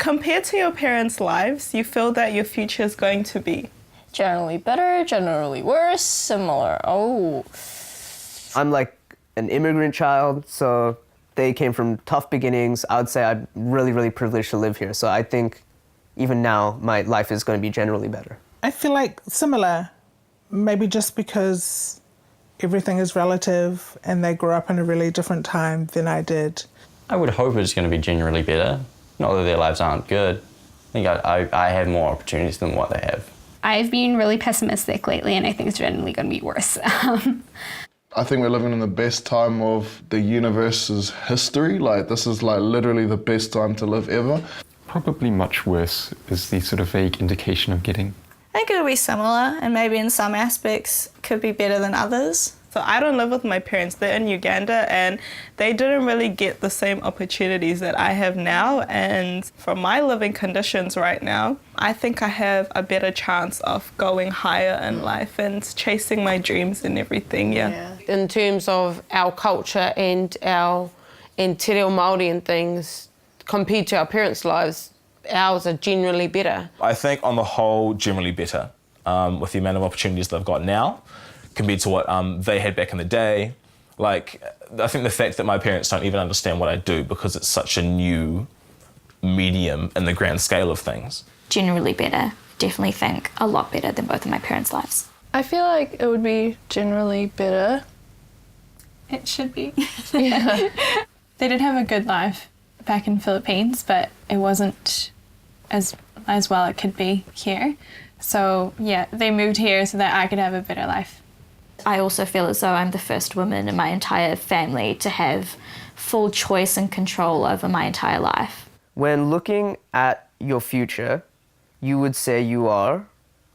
Compared to your parents' lives, you feel that your future is going to be? Generally better, generally worse, similar. Oh. I'm like an immigrant child, so they came from tough beginnings. I would say I'm really, really privileged to live here. So I think even now, my life is going to be generally better. I feel like similar, maybe just because everything is relative and they grew up in a really different time than I did. I would hope it's going to be generally better. Not that their lives aren't good. I think I have more opportunities than what they have. I've been really pessimistic lately, and I think it's generally going to be worse. I think we're living in the best time of the universe's history. Like, this is like literally the best time to live ever. Probably much worse is the sort of vague indication I'm getting. I think it'll be similar, and maybe in some aspects could be better than others. So I don't live with my parents. They're in Uganda, and they didn't really get the same opportunities that I have now. And from my living conditions right now, I think I have a better chance of going higher in life and chasing my dreams and everything, yeah. In terms of our culture and te reo Māori and things, compared to our parents' lives, ours are generally better. I think on the whole, generally better, with the amount of opportunities they've got now, compared to what they had back in the day. Like, I think the fact that my parents don't even understand what I do because it's such a new medium in the grand scale of things. Generally better. Definitely think a lot better than both of my parents' lives. I feel like it would be generally better. It should be. Yeah. They did have a good life back in Philippines, but it wasn't as well it could be here. So yeah, they moved here so that I could have a better life. I also feel as though I'm the first woman in my entire family to have full choice and control over my entire life. When looking at your future, you would say you are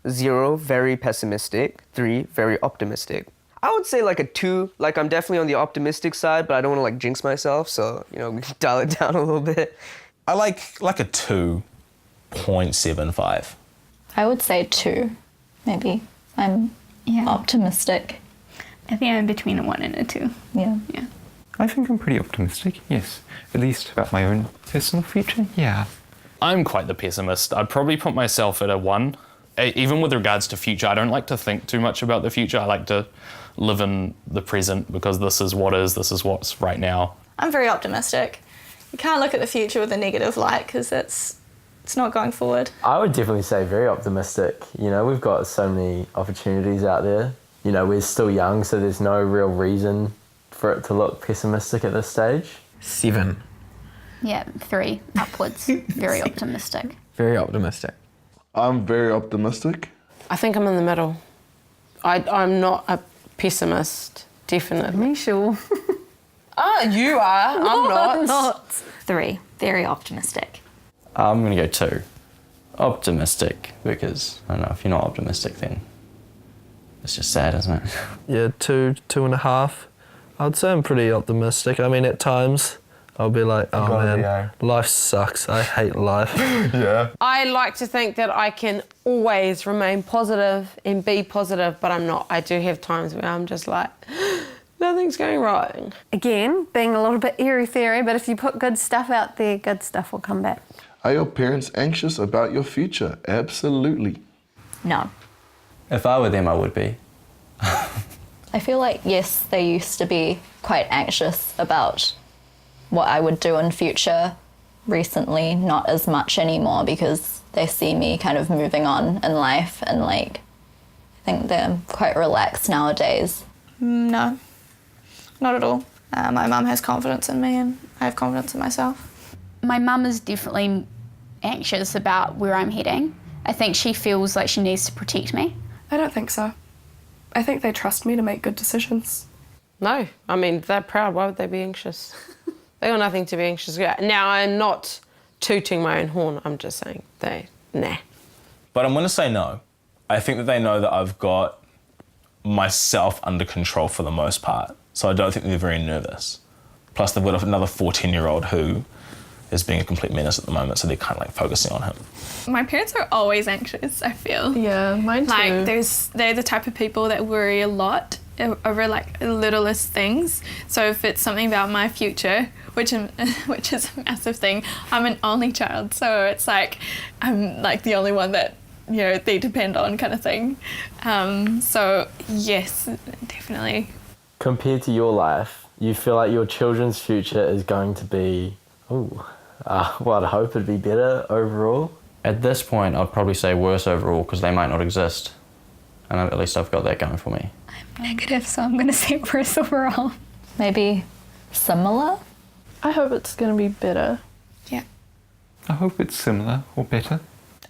0, very pessimistic, 3, very optimistic. I would say like a 2, like I'm definitely on the optimistic side, but I don't want to like jinx myself, so, you know, we can dial it down a little bit. I like a 2.75. I would say 2, maybe. I'm optimistic. I think I'm between a 1 and a 2. Yeah. I think I'm pretty optimistic, yes. At least about my own personal future, yeah. I'm quite the pessimist. I'd probably put myself at a 1. Even with regards to future, I don't like to think too much about the future. I like to live in the present because this is what's right now. I'm very optimistic. You can't look at the future with a negative light because it's not going forward. I would definitely say very optimistic. You know, we've got so many opportunities out there. You know, we're still young, so there's no real reason for it to look pessimistic at this stage. 7. Yeah, 3 upwards. Very optimistic. Very optimistic. I'm very optimistic. I think I'm in the middle. I'm not a pessimist, definitely. Me sure. You are. I'm not. 3, very optimistic. I'm going to go 2. Optimistic, because, I don't know, if you're not optimistic, then it's just sad, isn't it? Yeah, 2.5. I'd say I'm pretty optimistic. I mean, at times, I'll be like, oh man, life sucks. I hate life. Yeah. I like to think that I can always remain positive and be positive, but I'm not. I do have times where I'm just like, nothing's going right. Again, being a little bit airy-fairy, but if you put good stuff out there, good stuff will come back. Are your parents anxious about your future? Absolutely. No. If I were them, I would be. I feel like, yes, they used to be quite anxious about what I would do in future. Recently, not as much anymore because they see me kind of moving on in life and like, I think they're quite relaxed nowadays. No, not at all. My mum has confidence in me and I have confidence in myself. My mum is definitely anxious about where I'm heading. I think she feels like she needs to protect me. I don't think so. I think they trust me to make good decisions. No, I mean, they're proud. Why would they be anxious? They got nothing to be anxious about. Now, I'm not tooting my own horn. I'm just saying nah. But I'm going to say no. I think that they know that I've got myself under control for the most part. So I don't think they're very nervous. Plus, they've got another 14-year-old who is being a complete menace at the moment, so they're kind of like focusing on him. My parents are always anxious, I feel. Yeah, mine too. Like, they're the type of people that worry a lot over like littlest things. So if it's something about my future, which is a massive thing, I'm an only child, so it's like I'm like the only one that, you know, they depend on, kind of thing. So yes, definitely. Compared to your life, you feel like your children's future is going to be, well, I'd hope it'd be better overall. At this point, I'd probably say worse overall because they might not exist. And at least I've got that going for me. I'm negative, so I'm going to say worse overall. Maybe similar? I hope it's going to be better. Yeah. I hope it's similar or better.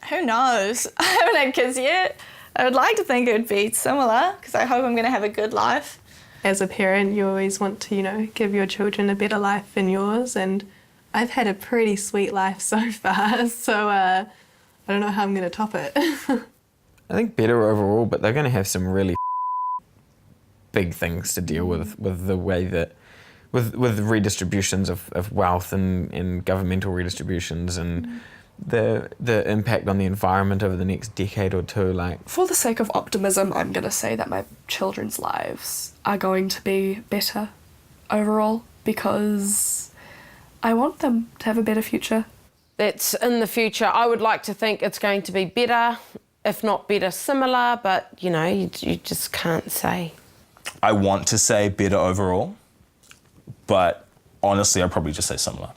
Who knows? I haven't had kids yet. I would like to think it would be similar because I hope I'm going to have a good life. As a parent, you always want to, you know, give your children a better life than yours, and I've had a pretty sweet life so far, so I don't know how I'm going to top it. I think better overall, but they're going to have some really big things to deal with the way that, with redistributions of wealth and governmental redistributions and the impact on the environment over the next decade or two. Like, for the sake of optimism, I'm going to say that my children's lives are going to be better overall because I want them to have a better future. That's in the future. I would like to think it's going to be better, if not better, similar, but, you know, you just can't say. I want to say better overall, but honestly, I'd probably just say similar.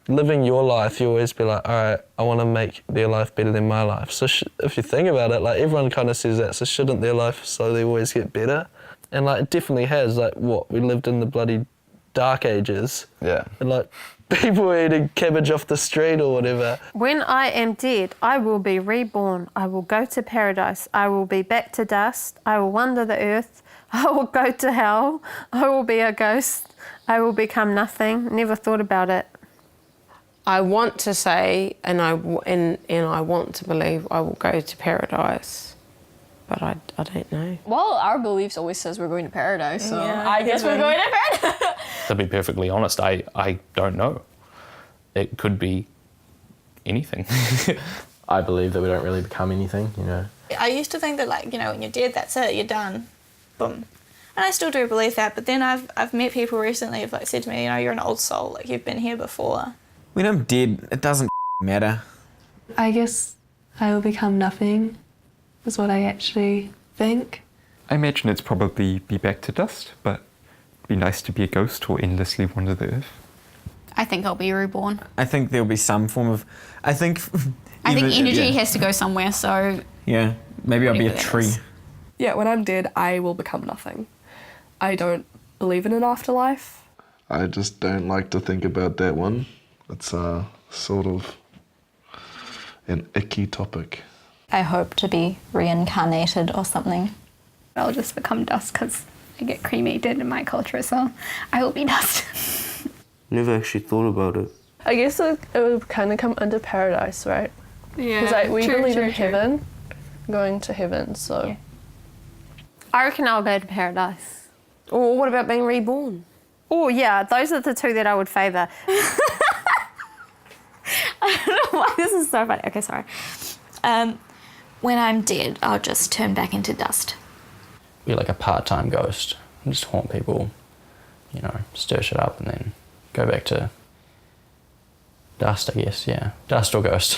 Living your life, you always be like, all right, I want to make their life better than my life. So if you think about it, like everyone kind of says that, so shouldn't their life slowly always get better? And like it definitely has, like what, we lived in the bloody dark ages. Yeah. And like people were eating cabbage off the street or whatever. When I am dead, I will be reborn. I will go to paradise. I will be back to dust. I will wander the earth. I will go to hell. I will be a ghost. I will become nothing. Never thought about it. I want to say, and I want to believe I will go to paradise, but I don't know. Well, our beliefs always says we're going to paradise, so Yeah, I guess we're going to paradise. To be perfectly honest, I don't know. It could be anything. I believe that we don't really become anything, you know. I used to think that, like, you know, when you're dead, that's it, you're done. Boom. And I still do believe that, but then I've met people recently who've like said to me, you know, you're an old soul, like you've been here before. when I'm dead, it doesn't matter. I guess I will become nothing, is what I actually think. I imagine it's probably be back to dust, but it'd be nice to be a ghost or endlessly wander the earth. I think I'll be reborn. I think there'll be some form of... I think energy has to go somewhere, so... Yeah, maybe I'll be a tree. Yeah, when I'm dead, I will become nothing. I don't believe in an afterlife. I just don't like to think about that one. It's sort of an icky topic. I hope to be reincarnated or something. I'll just become dust because I get cremated in my culture, so I will be dust. Never actually thought about it. I guess it would kind of come under paradise, right? Yeah, Because like, we true, believe true, in true. heaven, going to heaven, so... Yeah. I reckon I'll go to paradise. Or what about being reborn? Oh, yeah, those are the two that I would favour. I don't know why this is so funny. Okay, sorry. When I'm dead, I'll just turn back into dust. Be like a part-time ghost. Just haunt people, you know, stir shit up and then go back to dust, I guess, yeah. Dust or ghost.